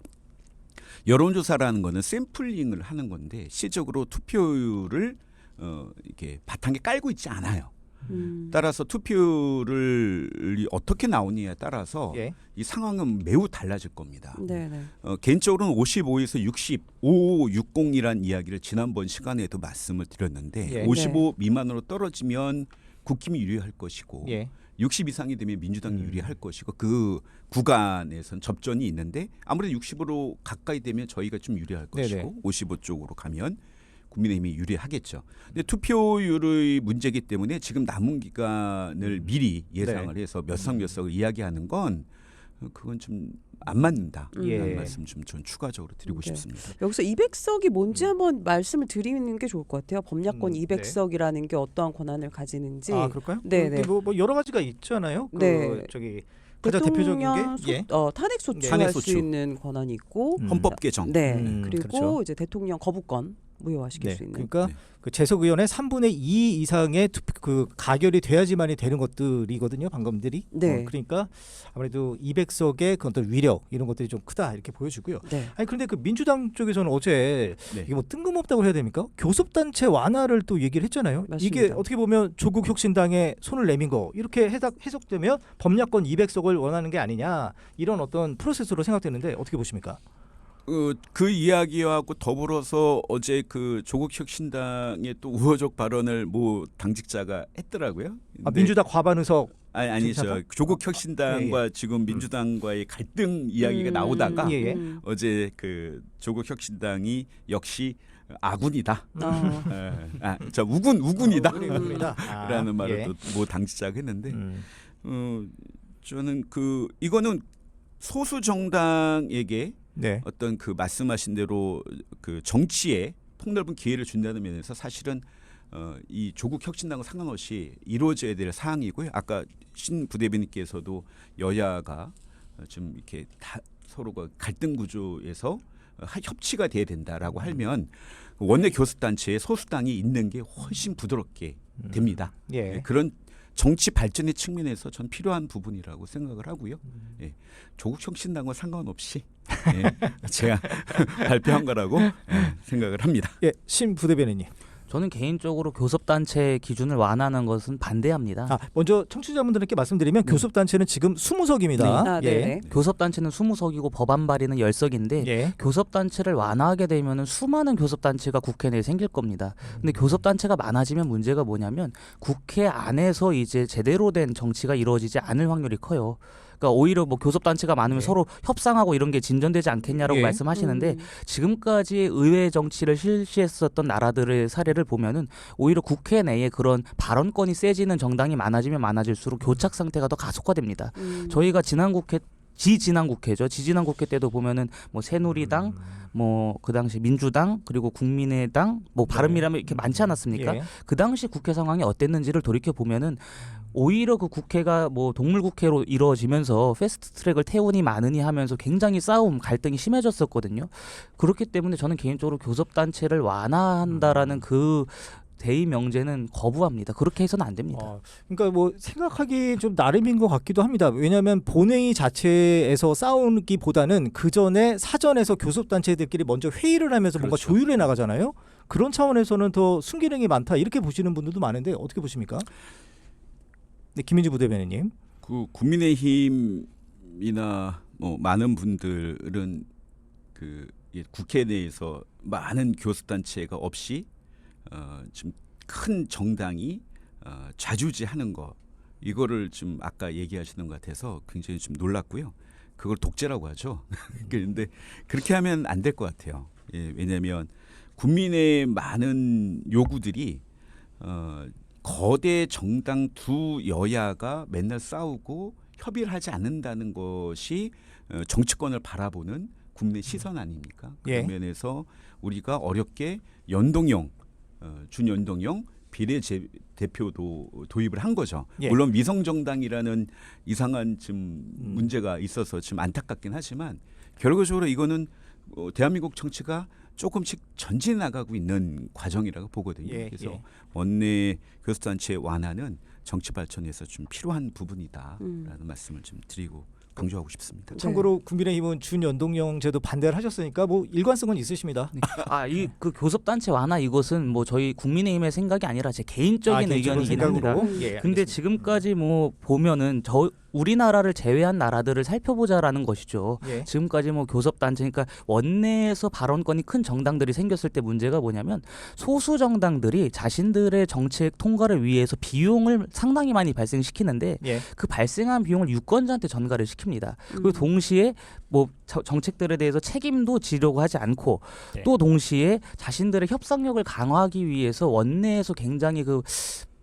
여론조사라는 거는 샘플링을 하는 건데 실질적으로 투표율을 이렇게 바탕에 깔고 있지 않아요. 따라서 투표율이 어떻게 나오느냐에 따라서 예. 이 상황은 매우 달라질 겁니다. 네네. 개인적으로는 55에서 6560이라는 이야기를 지난번 시간에도 말씀을 드렸는데 예. 55 미만으로 떨어지면 국힘이 유리할 것이고 예. 60 이상이 되면 민주당이 유리할 것이고 그 구간에선 접전이 있는데 아무래도 60으로 가까이 되면 저희가 좀 유리할 것이고 네네. 55 쪽으로 가면 국민의힘이 유리하겠죠. 근데 투표율의 문제이기 때문에 지금 남은 기간을 미리 예상을 네. 해서 몇 석을 이야기하는 건 그건 좀 안 맞는다. 예. 라는 말씀 좀 전 추가적으로 드리고 네. 싶습니다. 여기서 200석이 뭔지 한번 말씀을 드리는 게 좋을 것 같아요. 범야권 네. 200석이라는 게 어떠한 권한을 가지는지. 아 그럴까요? 네네. 뭐 여러 가지가 있잖아요. 네. 저기 가장 대표적인 게 예. 탄핵 소추할 탄핵 수 소추. 있는 권한이 있고, 헌법 개정. 네 그렇죠. 그리고 이제 대통령 거부권 무효화시킬 네. 수 있는. 그러니까 네. 그 재석 의원의 3분의 2 이상의 그 가결이 돼야지만이 되는 것들이거든요. 방금들이. 네. 그러니까 아무래도 200석의 그 어떤 위력 이런 것들이 좀 크다 이렇게 보여지고요. 네. 아니 그런데 그 민주당 쪽에서는 어제 네. 이게 뭐 뜬금없다고 해야 됩니까? 교섭단체 완화를 또 얘기를 했잖아요. 맞습니다. 이게 어떻게 보면 조국 혁신당에 손을 내민 거 이렇게 해석되면 범야권 200석을 원하는 게 아니냐 이런 어떤 프로세스로 생각되는데 어떻게 보십니까? 그 이야기하고 더불어서 어제 그 조국 혁신당의 또 우호적 발언을 모 당직자가 했더라고요. 아, 근데 민주당 과반 의석 아니죠. 진짜로? 조국 혁신당과 지금 민주당과의 갈등 이야기가 나오다가 예. 어제 그 조국 혁신당이 역시 아군이다. 저 우군이다. 우군이다. 라는 말을 예. 또 모 당직자가 했는데 저는 이거는 소수 정당에게 네. 어떤 그 말씀하신 대로 그 정치에 폭넓은 기회를 준다는 면에서 사실은 이 조국 혁신당과 상관없이 이루어져야 될 사항이고요. 아까 신 부대변인께서도 여야가 좀 이렇게 다 서로가 갈등 구조에서 협치가 돼야 된다라고 하면 원내 교섭단체에 소수당이 있는 게 훨씬 부드럽게 됩니다. 예. 네, 그런 정치 발전의 측면에서 전 필요한 부분이라고 생각을 하고요. 예, 조국 혁신당과 상관없이 제가 발표한 거라고 생각을 합니다. 예, 신 부대변인님. 저는 개인적으로 교섭단체 기준을 완화하는 것은 반대합니다. 아, 먼저 청취자분들께 말씀드리면 교섭단체는 지금 20석입니다. 아, 네네. 교섭단체는 20석이고 법안 발의는 10석인데 예. 교섭단체를 완화하게 되면 수많은 교섭단체가 국회 내에 생길 겁니다. 근데 교섭단체가 많아지면 문제가 뭐냐면 국회 안에서 이제 제대로 된 정치가 이루어지지 않을 확률이 커요. 그러니까 오히려 뭐 교섭단체가 많으면 예. 서로 협상하고 이런 게 진전되지 않겠냐라고 예. 말씀하시는데 지금까지 의회 정치를 실시했었던 나라들의 사례를 보면은 오히려 국회 내에 그런 발언권이 세지는 정당이 많아지면 많아질수록 교착 상태가 더 가속화됩니다. 저희가 지난 국회죠. 지지난 국회 때도 보면은 뭐 새누리당, 뭐 그 당시 민주당 그리고 국민의당, 뭐 바른미래당 이렇게 많지 않았습니까? 예. 그 당시 국회 상황이 어땠는지를 돌이켜 보면은 오히려 그 국회가 뭐 동물국회로 이루어지면서 패스트트랙을 태우니 마느니 하면서 굉장히 싸움, 갈등이 심해졌었거든요. 그렇기 때문에 저는 개인적으로 교섭단체를 완화한다라는 그 대의 명제는 거부합니다. 그렇게 해서는 안 됩니다. 그러니까 뭐 생각하기 좀 나름인 것 같기도 합니다. 왜냐하면 본회의 자체에서 싸우기보다는 그 전에 사전에서 교섭단체들끼리 먼저 회의를 하면서 뭔가 그렇죠. 조율해 나가잖아요. 그런 차원에서는 더 순기능이 많다 이렇게 보시는 분들도 많은데 어떻게 보십니까? 네, 김민주 부대변인님. 그 국민의힘이나 뭐 많은 분들은 그 국회 내에서 많은 교섭단체가 없이 지금 큰 정당이 좌주지하는 거 이거를 좀 아까 얘기하시는 것 같아서 굉장히 좀 놀랐고요. 그걸 독재라고 하죠. 그런데 그렇게 하면 안 될 것 같아요. 예, 왜냐하면 국민의 많은 요구들이 거대 정당 두 여야가 맨날 싸우고 협의를 하지 않는다는 것이 정치권을 바라보는 국민의 시선 아닙니까? 예. 그런 면에서 우리가 어렵게 연동형 준연동형 비례대표도 도입을 한 거죠. 예. 물론 위성정당이라는 이상한 좀 문제가 있어서 좀 안타깝긴 하지만 결과적으로 이거는 대한민국 정치가 조금씩 전진해 나가고 있는 과정이라고 보거든요. 예, 그래서 예. 원내 교섭단체 완화는 정치 발전에서 좀 필요한 부분이다라는 말씀을 좀 드리고 강조하고 싶습니다. 참고로 국민의힘은 준연동형 제도 반대를 하셨으니까 뭐 일관성은 있으십니다. 이 그 교섭단체 완화 이것은 뭐 저희 국민의힘의 생각이 아니라 제 개인적인 개인적인 의견이긴 합니다. 생각으로? 예, 근데 알겠습니다. 지금까지 뭐 보면은 우리나라를 제외한 나라들을 살펴보자라는 것이죠. 예. 지금까지 뭐 교섭단체 그러니까 원내에서 발언권이 큰 정당들이 생겼을 때 문제가 뭐냐면 소수 정당들이 자신들의 정책 통과를 위해서 비용을 상당히 많이 발생시키는데 예. 그 발생한 비용을 유권자한테 전가를 시킵니다. 그리고 동시에 뭐 정책들에 대해서 책임도 지려고 하지 않고 네. 또 동시에 자신들의 협상력을 강화하기 위해서 원내에서 굉장히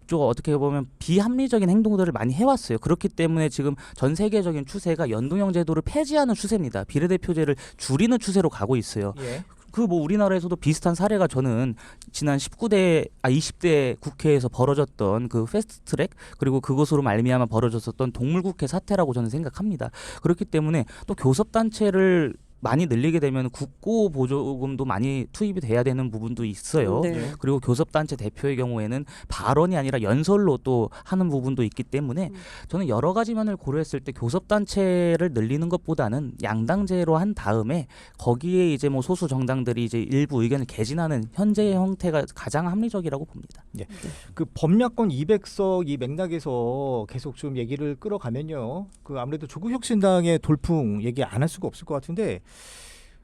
좀 어떻게 보면 비합리적인 행동들을 많이 해왔어요. 그렇기 때문에 지금 전 세계적인 추세가 연동형 제도를 폐지하는 추세입니다. 비례대표제를 줄이는 추세로 가고 있어요. 예. 그 뭐 우리나라에서도 비슷한 사례가 저는 지난 20대 국회에서 벌어졌던 그 패스트트랙 그리고 그것으로 말미암아 벌어졌었던 동물국회 사태라고 저는 생각합니다. 그렇기 때문에 또 교섭단체를 많이 늘리게 되면 국고 보조금도 많이 투입이 돼야 되는 부분도 있어요. 네. 그리고 교섭단체 대표의 경우에는 발언이 아니라 연설로 또 하는 부분도 있기 때문에 저는 여러 가지 면을 고려했을 때 교섭단체를 늘리는 것보다는 양당제로 한 다음에 거기에 이제 뭐 소수 정당들이 이제 일부 의견을 개진하는 현재의 형태가 가장 합리적이라고 봅니다. 그 범야권 200석 이 맥락에서 계속 좀 얘기를 끌어가면요. 그 아무래도 조국혁신당의 돌풍 얘기 안 할 수가 없을 것 같은데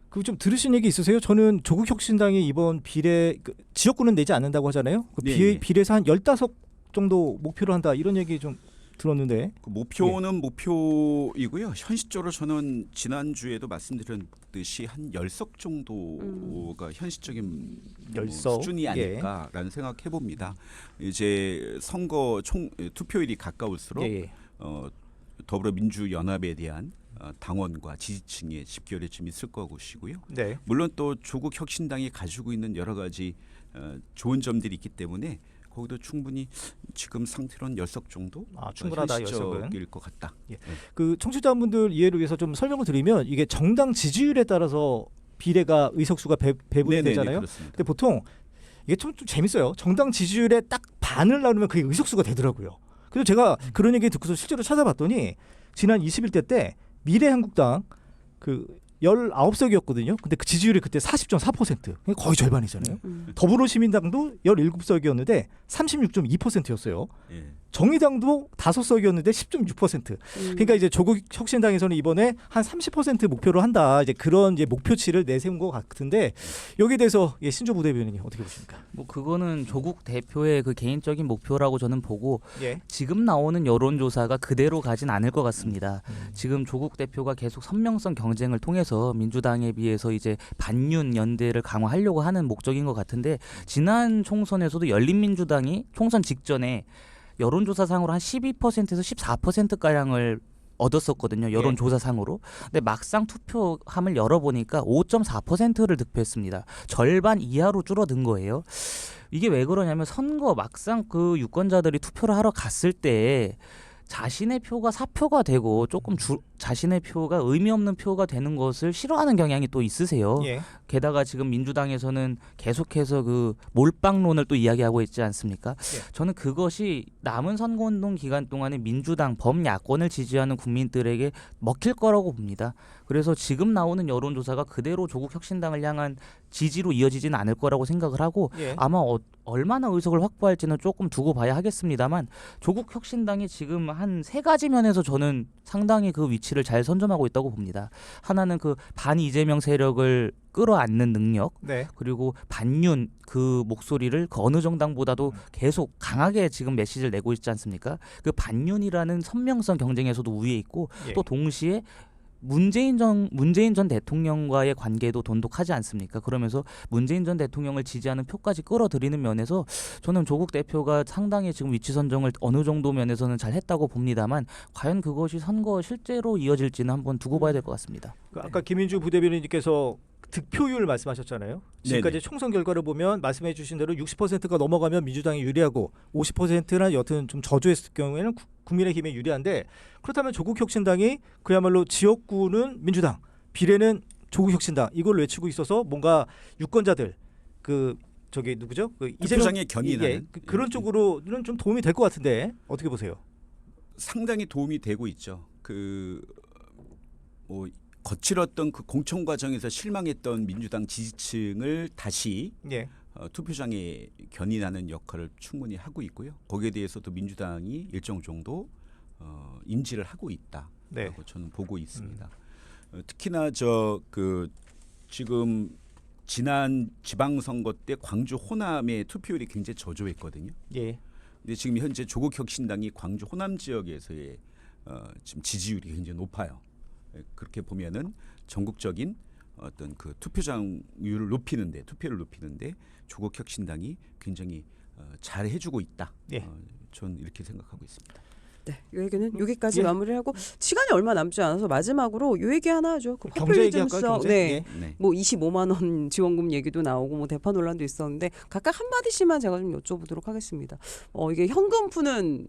그 좀 들으신 얘기 있으세요? 저는 조국혁신당이 이번 비례 지역구는 내지 않는다고 하잖아요. 그 네, 네. 비례에서 한 15석 정도 목표로 한다 이런 얘기 좀 들었는데. 그 목표는 목표이고요. 현실적으로 저는 지난주에도 말씀드렸듯이 한 10석 정도가 현실적인 뭐 10석? 수준이 아닐까라는 생각해 봅니다. 이제 선거 투표일이 가까울수록 예. 더불어민주연합에 대한 당원과 지지층의 집결이 좀 있을 것이고요. 네. 물론 또 조국 혁신당이 가지고 있는 여러 가지 좋은 점들이 있기 때문에 거기도 충분히 지금 상태로는 10석 정도 충분하다, 현실적일 것 같다. 예. 그 청취자분들 이해를 위해서 좀 설명을 드리면 이게 정당 지지율에 따라서 비례가 의석수가 배분이 네네네, 되잖아요. 그렇습니다. 근데 보통 이게 좀 재밌어요. 정당 지지율에 딱 반을 나누면 그게 의석수가 되더라고요. 그래서 제가 그런 얘기 듣고서 실제로 찾아봤더니 지난 21대 때 미래한국당 그 19석이었거든요. 근데 그 지지율이 그때 40.4%. 거의 절반이잖아요. 음. 더불어시민당도 17석이었는데 36.2%였어요. 예. 정의당도 5석이었는데 10.6%. 그러니까 이제 조국 혁신당에서는 이번에 한 30% 목표로 한다. 이제 그런 이제 목표치를 내세운 것 같은데 여기에 대해서 신조 부대변인님 어떻게 보십니까? 뭐 그거는 조국 대표의 그 개인적인 목표라고 저는 보고 예. 지금 나오는 여론조사가 그대로 가진 않을 것 같습니다. 지금 조국 대표가 계속 선명성 경쟁을 통해서 민주당에 비해서 이제 반윤 연대를 강화하려고 하는 목적인 것 같은데 지난 총선에서도 열린민주당이 총선 직전에 여론조사상으로 한 12%에서 14%가량을 얻었었거든요. 여론조사상으로. 근데 막상 투표함을 열어보니까 5.4%를 득표했습니다. 절반 이하로 줄어든 거예요. 이게 왜 그러냐면 선거 막상 그 유권자들이 투표를 하러 갔을 때 자신의 표가 사표가 되고 조금 자신의 표가 의미 없는 표가 되는 것을 싫어하는 경향이 또 있으세요. 예. 게다가 지금 민주당에서는 계속해서 그 몰빵론을 또 이야기하고 있지 않습니까? 저는 그것이 남은 선거운동 기간 동안에 민주당 범야권을 지지하는 국민들에게 먹힐 거라고 봅니다. 그래서 지금 나오는 여론조사가 그대로 조국 혁신당을 향한 지지로 이어지지는 않을 거라고 생각을 하고 예. 아마 얼마나 의석을 확보할지는 조금 두고 봐야 하겠습니다만 조국 혁신당이 지금 한 세 가지 면에서 저는 상당히 그 위치를 잘 선점하고 있다고 봅니다. 하나는 그 반 이재명 세력을 끌어안는 능력, 네. 그리고 반윤 그 목소리를 그 어느 정당보다도 계속 강하게 지금 메시지를 내고 있지 않습니까? 그 반윤이라는 선명성 경쟁에서도 우위에 있고 예. 또 동시에 문재인 전 대통령과의 관계도 돈독하지 않습니까? 그러면서 문재인 전 대통령을 지지하는 표까지 끌어들이는 면에서 저는 조국 대표가 상당히 지금 위치 선정을 어느 정도 면에서는 잘 했다고 봅니다만 과연 그것이 선거 실제로 이어질지는 한번 두고 봐야 될 것 같습니다. 아까 김민주 부대변인님께서 득표율 말씀하셨잖아요. 지금까지 네네. 총선 결과를 보면 말씀해 주신 대로 60%가 넘어가면 민주당이 유리하고 50%나 여튼 좀 저조했을 경우에는 국민의힘에 유리한데 그렇다면 조국혁신당이 그야말로 지역구는 민주당, 비례는 조국혁신당 이걸 외치고 있어서 뭔가 유권자들 그 저기 누구죠? 그 투표장에 견인하는 그런 쪽으로는 좀 도움이 될 것 같은데 어떻게 보세요? 상당히 도움이 되고 있죠. 뭐 거칠었던 그 공천 과정에서 실망했던 민주당 지지층을 다시 예. 투표장에 견인하는 역할을 충분히 하고 있고요. 거기에 대해서도 민주당이 일정 정도 인지를 하고 있다라고 네. 저는 보고 있습니다. 특히나 지금 지난 지방선거 때 광주 호남의 투표율이 굉장히 저조했거든요. 예. 근데 지금 현재 조국혁신당이 광주 호남 지역에서의 지금 지지율이 굉장히 높아요. 그렇게 보면은 전국적인 어떤 그 투표장률을 높이는데 투표를 높이는데 조국혁신당이 굉장히 잘 해주고 있다. 예. 저는 이렇게 생각하고 있습니다. 네, 이 얘기는 여기까지 예. 마무리하고 시간이 얼마 남지 않아서 마지막으로 이 얘기 하나 하죠. 그 경제 얘기할까요? 포퓰리즘성. 경제? 네. 예. 네. 뭐 25만 원 지원금 얘기도 나오고 뭐 대파 논란도 있었는데 각각 한 마디씩만 제가 좀 여쭤보도록 하겠습니다. 이게 현금 푸는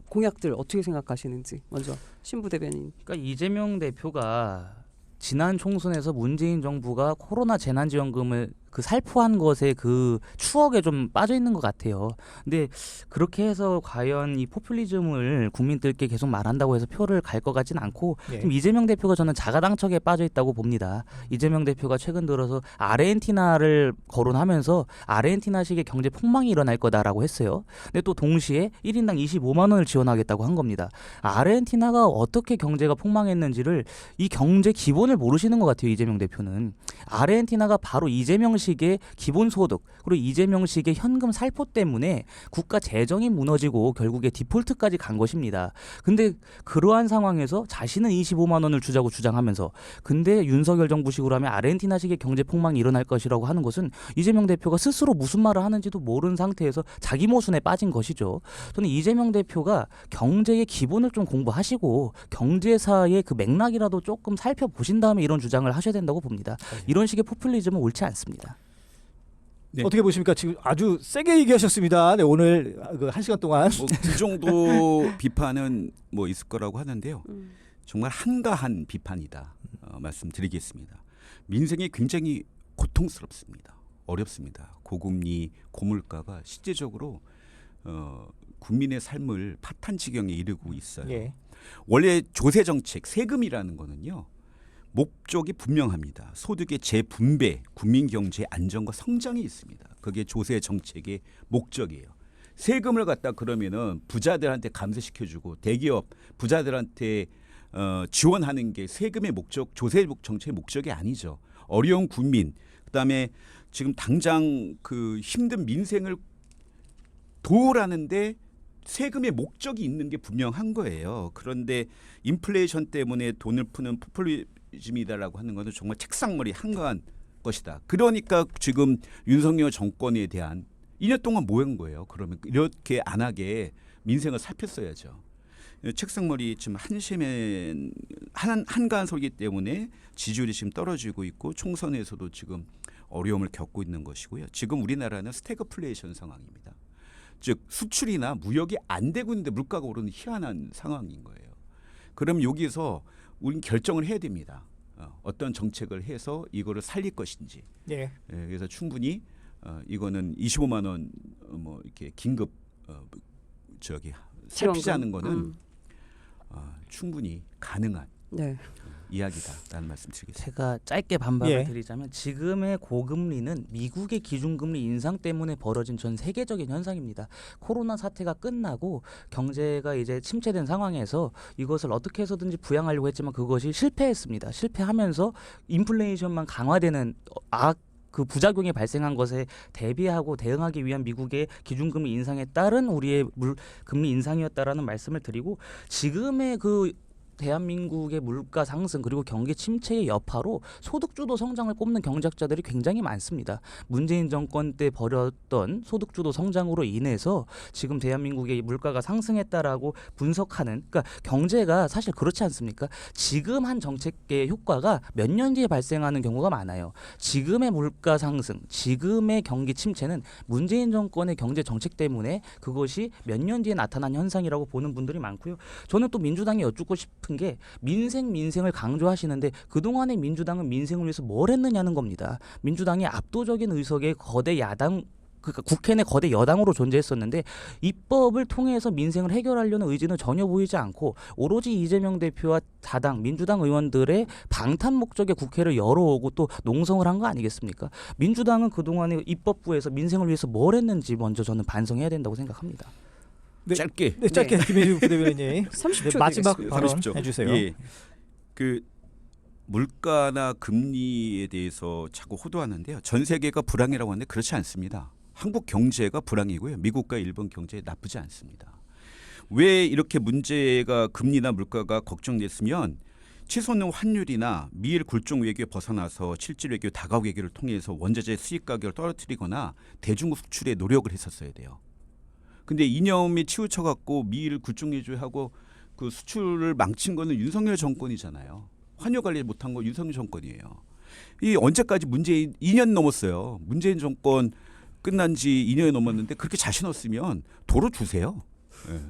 공약들 어떻게 생각하시는지 먼저 신부 대변인. 그러니까 이재명 대표가 지난 총선에서 문재인 정부가 코로나 재난지원금을 그 살포한 것에 그 추억에 좀 빠져 있는 것 같아요. 근데 그렇게 해서 과연 이 포퓰리즘을 국민들께 계속 말한다고 해서 표를 갈 것 같진 않고 예. 지금 이재명 대표가 저는 자가당착에 빠져 있다고 봅니다. 이재명 대표가 최근 들어서 아르헨티나를 거론하면서 아르헨티나식의 경제 폭망이 일어날 거다라고 했어요. 근데 또 동시에 1인당 25만 원을 지원하겠다고 한 겁니다. 아르헨티나가 어떻게 경제가 폭망했는지를 이 경제 기본을 모르시는 것 같아요. 이재명 대표는. 아르헨티나가 바로 이재명식의 기본소득 그리고 이재명식의 현금 살포 때문에 국가 재정이 무너지고 결국에 디폴트까지 간 것입니다. 근데 그러한 상황에서 자신은 25만 원을 주자고 주장하면서 근데 윤석열 정부식으로 하면 아르헨티나식의 경제 폭망이 일어날 것이라고 하는 것은 이재명 대표가 스스로 무슨 말을 하는지도 모르는 상태에서 자기 모순에 빠진 것이죠. 저는 이재명 대표가 경제의 기본을 좀 공부하시고 경제사의 그 맥락이라도 조금 살펴보신 다음에 이런 주장을 하셔야 된다고 봅니다. 이런 식의 포퓰리즘은 옳지 않습니다. 네. 어떻게 보십니까? 지금 아주 세게 얘기하셨습니다. 네, 오늘 그 1시간 동안. 그 정도 비판은 뭐 있을 거라고 하는데요. 정말 한가한 비판이다 말씀드리겠습니다. 민생이 굉장히 고통스럽습니다. 어렵습니다. 고금리, 고물가가 실제적으로 국민의 삶을 파탄 지경에 이르고 있어요. 예. 원래 조세 정책, 세금이라는 거는요. 목적이 분명합니다. 소득의 재분배, 국민 경제의 안정과 성장이 있습니다. 그게 조세 정책의 목적이에요. 세금을 갖다 그러면은 부자들한테 감세시켜주고 대기업 부자들한테 지원하는 게 세금의 목적, 조세 정책의 목적이 아니죠. 어려운 국민, 그다음에 지금 당장 그 힘든 민생을 도우라는데 세금의 목적이 있는 게 분명한 거예요. 그런데 인플레이션 때문에 돈을 푸는 포퓰리즘이다라고 하는 것은 정말 책상머리 한가한 것이다. 그러니까 지금 윤석열 정권에 대한 2년 동안 뭐 한 거예요? 그러면 이렇게 안 하게 민생을 살폈어야죠. 책상머리 지금 한가한 소리기 때문에 지지율이 지금 떨어지고 있고 총선에서도 지금 어려움을 겪고 있는 것이고요. 지금 우리나라는 스태그플레이션 상황입니다. 즉 수출이나 무역이 안 되고 있는데 물가가 오르는 희한한 상황인 거예요. 그럼 여기서 우리는 결정을 해야 됩니다. 어떤 정책을 해서 이거를 살릴 것인지. 예. 그래서 충분히 이거는 25만 원 뭐 이렇게 긴급 살피자는 거는 충분히 가능한 네. 이야기다라는 말씀드리겠습니다. 제가 짧게 반박을 예. 드리자면 지금의 고금리는 미국의 기준금리 인상 때문에 벌어진 전 세계적인 현상입니다. 코로나 사태가 끝나고 경제가 이제 침체된 상황에서 이것을 어떻게 해서든지 부양하려고 했지만 그것이 실패했습니다. 실패하면서 인플레이션만 강화되는 그 부작용이 발생한 것에 대비하고 대응하기 위한 미국의 기준금리 인상에 따른 우리의 금리 인상이었다라는 말씀을 드리고 지금의 그 대한민국의 물가 상승 그리고 경기 침체의 여파로 소득주도 성장을 꼽는 경제학자들이 굉장히 많습니다. 문재인 정권 때 벌였던 소득주도 성장으로 인해서 지금 대한민국의 물가가 상승했다라고 분석하는 그러니까 경제가 사실 그렇지 않습니까? 지금 한 정책의 효과가 몇 년 뒤에 발생하는 경우가 많아요. 지금의 물가 상승, 지금의 경기 침체는 문재인 정권의 경제 정책 때문에 그것이 몇 년 뒤에 나타난 현상이라고 보는 분들이 많고요. 저는 또 민주당에 여쭙고 싶은 게 민생을 강조하시는데 그동안의 민주당은 민생을 위해서 뭘 했느냐는 겁니다. 민주당이 압도적인 의석의 거대 야당 그러니까 국회 내 거대 여당으로 존재했었는데 입법을 통해서 민생을 해결하려는 의지는 전혀 보이지 않고 오로지 이재명 대표와 다당 민주당 의원들의 방탄 목적의 국회를 열어오고 또 농성을 한 거 아니겠습니까? 민주당은 그동안에 입법부에서 민생을 위해서 뭘 했는지 먼저 저는 반성해야 된다고 생각합니다. 네. 짧게 네, 짧게 김혜주 부대변인님 30초 네, 마지막 드리겠습니다. 발언 30초. 해주세요. 예. 그 물가나 금리에 대해서 자꾸 호도하는데요. 전 세계가 불황이라고 하는데 그렇지 않습니다. 한국 경제가 불황이고요. 미국과 일본 경제 나쁘지 않습니다. 왜 이렇게 문제가 금리나 물가가 걱정됐으면 치솟는 환율이나 미일 굴종 외교에 벗어나서 실질 외교 다각 외교를 통해서 원자재 수입 가격을 떨어뜨리거나 대중국 수출에 노력을 했었어야 돼요. 근데 이념이 치우쳐 갖고 미일 굴종 외교하고 그 수출을 망친 거는 윤석열 정권이잖아요. 환율 관리 못한 거 윤석열 정권이에요. 이 언제까지 문재인 2년 넘었어요. 문재인 정권 끝난 지 2년이 넘었는데 그렇게 자신 없으면 도로 주세요. 네.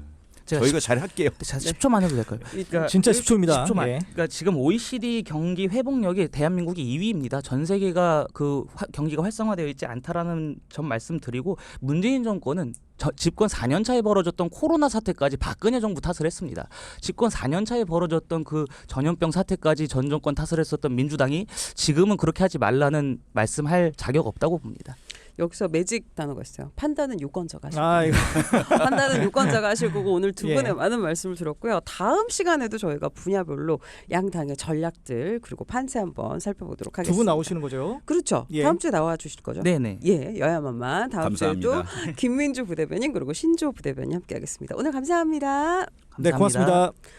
저희가 잘 할게요. 10초만 해도 될까요? 그러니까 진짜 10초입니다. 10초만. 예. 그러니까 지금 OECD 경기 회복력이 대한민국이 2위입니다. 전 세계가 그 경기가 활성화되어 있지 않다라는 점 말씀드리고 문재인 정권은 집권 4년 차에 벌어졌던 코로나 사태까지 박근혜 정부 탓을 했습니다. 집권 4년 차에 벌어졌던 그 전염병 사태까지 전 정권 탓을 했었던 민주당이 지금은 그렇게 하지 말라는 말씀할 자격 없다고 봅니다. 여기서 매직 단어가 있어요. 판단은 유권자가 하실 아, 이거 판단은 유권자가 하실 거고 오늘 두 예. 분의 많은 말씀을 들었고요. 다음 시간에도 저희가 분야별로 양당의 전략들 그리고 판세 한번 살펴보도록 하겠습니다. 두 분 나오시는 거죠? 그렇죠. 예. 다음 주에 나와 주실 거죠? 네네. 예, 여야만만 다음 감사합니다. 주에도 김민주 부대변인 그리고 신조 부대변인 함께하겠습니다. 오늘 감사합니다. 네, 고맙습니다.